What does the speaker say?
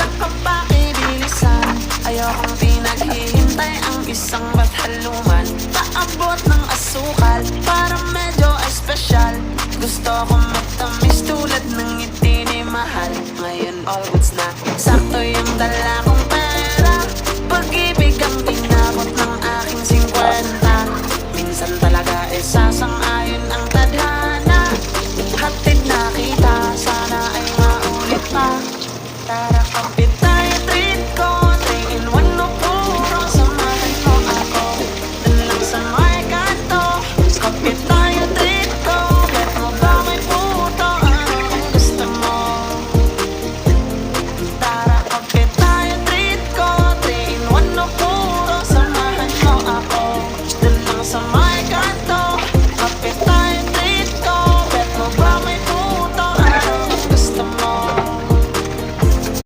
Saka pakibilisan, ayokong pinaghihintay ang isang bathaluman. Paabot ng asukal, para medyo espesyal. Gusto ko matamis tulad ng ngiti ni mahal. Ngayon all goods na, sakto yung dala kong pera. Pag-ibig ang tinakot ng aking 50. Minsan talaga sasang